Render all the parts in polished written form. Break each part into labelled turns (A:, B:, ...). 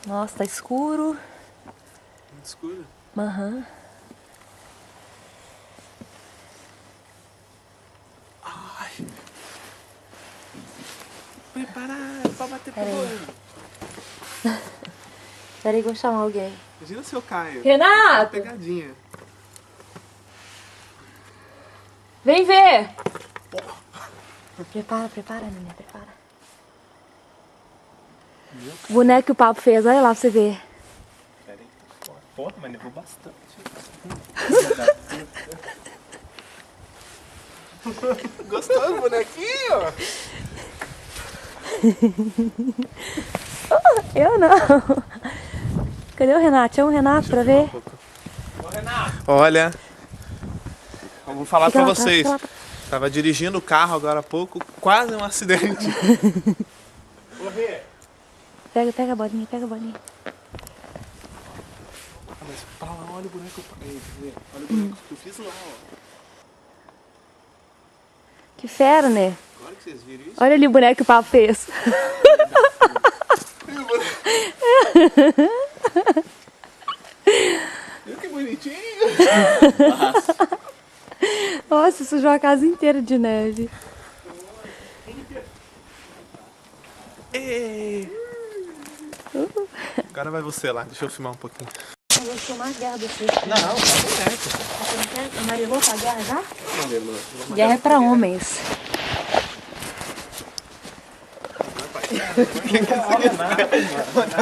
A: Nossa, tá escuro.
B: Muito escuro?
A: Aham.
B: Ai. Preparado pra bater pro gol.
A: Peraí que eu vou chamar alguém.
B: Imagina se eu caio.
A: Renato!
B: Pegadinha.
A: Vem ver! Prepara, menina, prepara. O boneco que o Papo fez, olha lá pra você ver.
B: Pera aí. Porra, mas levou bastante. Gostou do bonequinho?
A: Eu não. Cadê o Renato? Chama o Renato pra ver.
B: Ô, Renato. Olha, eu vou falar
A: Fica
B: pra
A: lá atrás,
B: vocês.
A: fica lá atrás.
B: Tava dirigindo o carro agora há pouco, quase um acidente. Correr.
A: Pega a bolinha, pega a bolinha.
B: Mas pra lá, olha o boneco. Olha o boneco que eu fiz lá, ó.
A: Que fera, né?
B: Agora que vocês viram isso.
A: Olha ali o boneco que o Papo fez.
B: Viu que bonitinho?
A: Nossa, sujou a casa inteira de neve.
B: Ei. Agora vai você lá, deixa eu filmar um pouquinho.
A: Eu vou filmar a guerra do Sul.
B: Não, tá boneco.
A: Você não quer? Amarelou pra guerra já?
B: Não, Lelô.
A: Guerra é pra homens.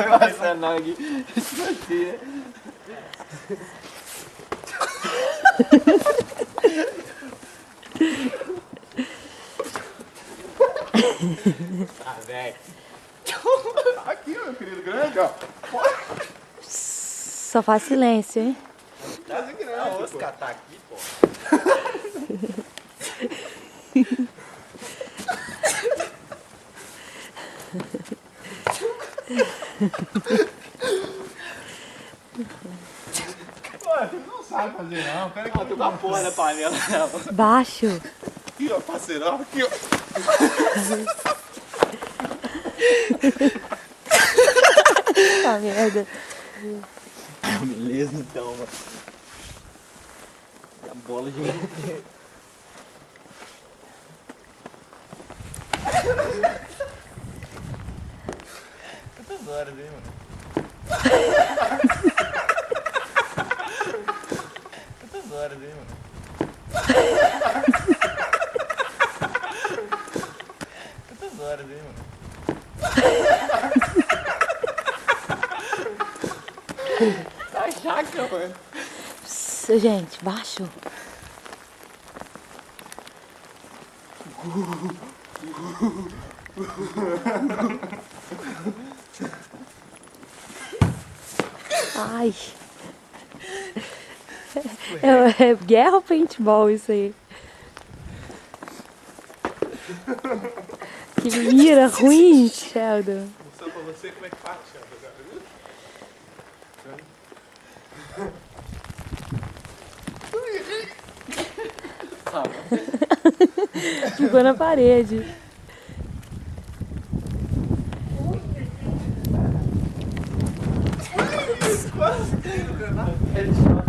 B: Nossa, Nog. Ah, velho. Aqui, meu querido, grande, ó.
A: Só faz silêncio, hein?
B: Quase grande. A Oscar tá aqui, pô. Pô, você não sabe fazer não. Pera que eu tô com a porra da panela.
A: Baixo.
B: Aqui, ó, parceirão. Aqui, ó.
A: Tá merda.
C: Beleza, então, mano. E a bola de Quantas horas, hein, mano? Quantas horas, hein, mano? Quantas horas, hein, mano?
B: Tá jaca, mano.
A: Gente, baixo. Ai. É guerra ou paintball isso aí? Que mira ruim, Sheldon.
B: Vou mostrar pra você como é que faz, Sheldon, agora, viu?
A: Ficou na parede.
B: Quase caiu, Renato.